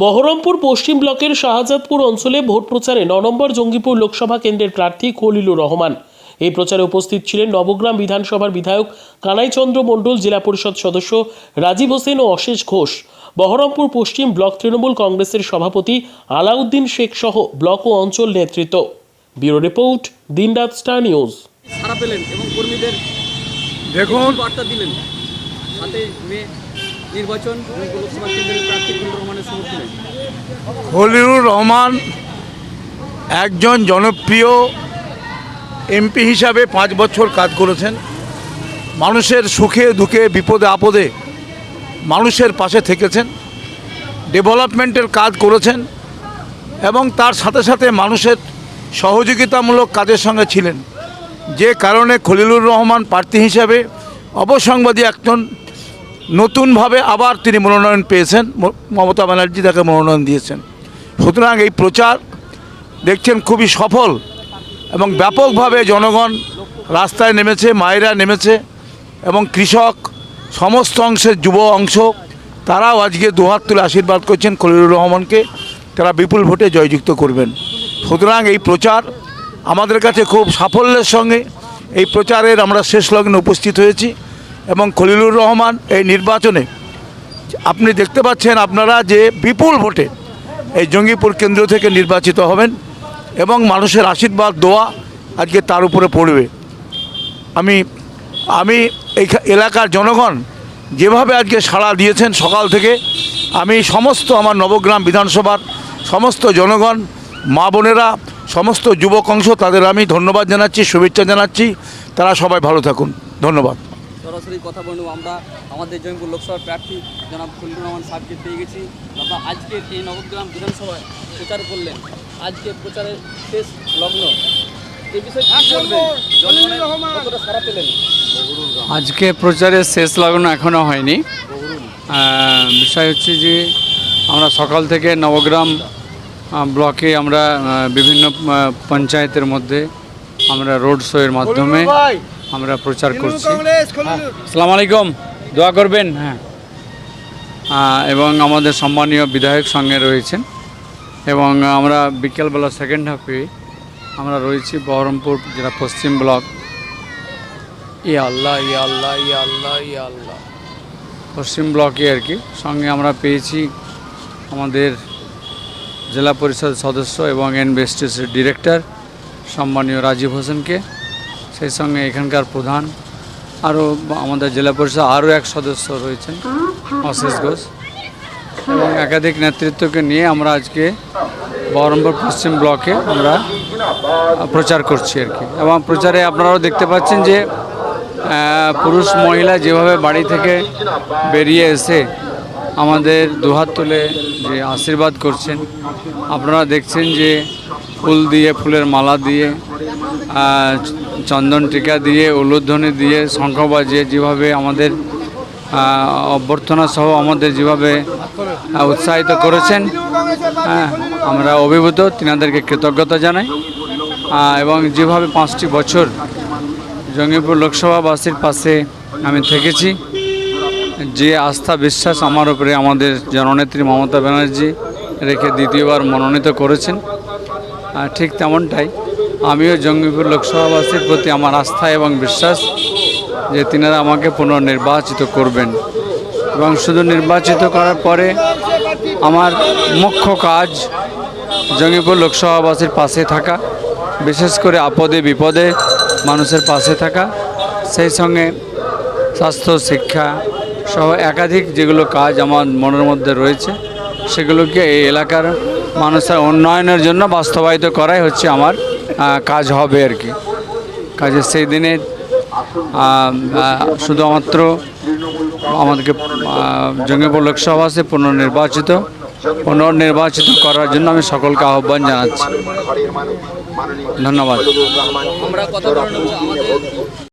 বহরমপুর পশ্চিম ব্লকের শাহজাদপুর অঞ্চলে ভোট প্রচারে ৯ নম্বর জঙ্গিপুর লোকসভা কেন্দ্রের প্রার্থী খলিলুর রহমান। এই প্রচারে উপস্থিত ছিলেন নবগ্রাম বিধানসভার বিধায়ক কানাইচন্দ্র মণ্ডল, জেলা পরিষদ সদস্য রাজীব হোসেন ও অশেষ ঘোষ, বহরমপুর পশ্চিম ব্লক তৃণমূল কংগ্রেসের সভাপতি আলাউদ্দিন শেখ সহ ব্লক ও অঞ্চল নেতৃত্ব। ব্যুরো রিপোর্ট, দিনরাত স্টার নিউজ। সারা পেলেন এবং কর্মীদের দেখুন বার্তা দিলেন। সাথে মে নির্বাচন লোকসভা কেন্দ্রের প্রার্থী খলিলুর রহমানের সমর্থনে। খলিলুর রহমান একজন জনপ্রিয় এমপি হিসাবে 5 বছর কাজ করেছেন। মানুষের সুখে দুঃখে বিপদে আপদে মানুষের পাশে থেকেছেন, ডেভেলপমেন্টের কাজ করেছেন এবং তার সাথে সাথে মানুষের সহযোগিতামূলক কাজের সঙ্গে ছিলেন, যে কারণে খলিলুর রহমান প্রার্থী হিসাবে অবসংবাদী একজন নতুনভাবে আবার তিনি মনোনয়ন পেয়েছেন। মমতা ব্যানার্জি তাকে মনোনয়ন দিয়েছেন। সুতরাং এই প্রচার দেখছেন খুবই সফল এবং ব্যাপকভাবে জনগণ রাস্তায় নেমেছে, মায়েরা নেমেছে এবং কৃষক, সমস্ত অংশের যুব অংশ, তারাও আজকে দুহাত তুলে আশীর্বাদ করছেন খলিলুর রহমানকে তারা বিপুল ভোটে জয়যুক্ত করবেন। সুতরাং এই প্রচার আমাদের কাছে খুব সাফল্যের সঙ্গে এই প্রচারের আমরা শেষ লগ্নে উপস্থিত হয়েছি এবং খলিলুর রহমান এই নির্বাচনে আপনি দেখতে পাচ্ছেন আপনারা যে বিপুল ভোটে এই জঙ্গিপুর কেন্দ্র থেকে নির্বাচিত হবেন এবং মানুষের আশীর্বাদ দোয়া আজকে তার উপরে পড়বে। আমি এই এলাকার জনগণ যেভাবে আজকে সাড়া দিয়েছেন সকাল থেকে, আমি সমস্ত আমার নবগ্রাম বিধানসভার সমস্ত জনগণ, মা বোনেরা, সমস্ত যুবক অংশ, তাদের আমি ধন্যবাদ জানাচ্ছি, শুভেচ্ছা জানাচ্ছি। তারা সবাই ভালো থাকুন। ধন্যবাদ। সরাসরি কথা বলবো, আমরা আমাদের জঙ্গিপুর লোকসভার প্রার্থী জনাব খলিলুর রহমান সাহেবকে পেয়ে গেছি। আমরা আজকে এই নবগ্রাম বিধানসভায় প্রচার করলেন, আজকে প্রচারের শেষ লগ্ন, এই বিষয়ে কি বলবেন? জনগণের কতটা সাড়া পেলেন? আজকে প্রচারের শেষ লগ্ন এখনও হয়নি। বিষয় হচ্ছে যে আমরা সকাল থেকে নবগ্রাম ব্লকে আমরা বিভিন্ন পঞ্চায়েতের মধ্যে আমরা রোড শোয়ের মাধ্যমে আমরা প্রচার করছি। আসসালামু আলাইকুম, দোয়া করবেন। হ্যাঁ, এবং আমাদের সম্মানীয় বিধায়ক সঙ্গে রয়েছেন এবং আমরা বিকেলবেলা সেকেন্ড হাফে আমরা রয়েছি বহরমপুর যেটা পশ্চিম ব্লক। ইয়া আল্লাহ, ইয়া আল্লাহ, ইয়া আল্লাহ, ইয়া আল্লাহ, পশ্চিম ব্লকে আর কি। সঙ্গে আমরা পেয়েছি আমাদের জেলা পরিষদ সদস্য এবং এনবিএসটিসির ডিরেক্টর সম্মানীয় রাজীব হোসেনকে, সেই সঙ্গে এখানকার প্রধান, আরও আমাদের জেলা পরিষদ আরও এক সদস্য রয়েছেন অশেষ ঘোষ এবং একাধিক নেতৃত্বকে নিয়ে আমরা আজকে বহরমপুর পশ্চিম ব্লকে আমরা প্রচার করছি আর কি। এবং প্রচারে আপনারাও দেখতে পাচ্ছেন যে পুরুষ মহিলা যেভাবে বাড়ি থেকে বেরিয়ে এসে আমাদের দুহাত তুলে যে আশীর্বাদ করছেন, আপনারা দেখছেন যে ফুল দিয়ে, ফুলের মালা দিয়ে, চন্দন টিকা দিয়ে, উলুধ্বনি দিয়ে, শঙ্খ বাজিয়ে যেভাবে আমাদের অভ্যর্থনা সহ আমাদের যেভাবে উৎসাহিত করেছেন, আমরা অভিভূত, তিনাদেরকে কৃতজ্ঞতা জানাই। এবং যেভাবে 5টি বছর জঙ্গিপুর লোকসভাবাসীর পাশে আমি থেকেছি, যে আস্থা বিশ্বাস আমার উপরে আমাদের জননেত্রী মমতা ব্যানার্জি রেখে দ্বিতীয়বার মনোনীত করেছেন, ঠিক তেমনটাই আমিও জঙ্গিপুর লোকসভাবাসীর প্রতি আমার আস্থা এবং বিশ্বাস যে তিনারা আমাকে পুনর্নির্বাচিত করবেন। এবং শুধু নির্বাচিত করার পরে আমার মুখ্য কাজ জঙ্গিপুর লোকসভাবাসীর পাশে থাকা, বিশেষ করে আপদে বিপদে মানুষের পাশে থাকা, সেই সঙ্গে স্বাস্থ্য, শিক্ষা সহ একাধিক যেগুলো কাজ আমার মনের মধ্যে রয়েছে, সেগুলোকে এই এলাকার মানুষের উন্নয়নের জন্য বাস্তবায়িত করাই হচ্ছে আমার কাজ হবে আর কি। কাজে সেই দিনে শুধুমাত্র আমাদেরকে জঙ্গিপুর লোকসভাতে পুনর্নির্বাচিত করার জন্য আমি সকলকে আহ্বান জানাচ্ছি। ধন্যবাদ। আমরা কথা বলবো আমাদের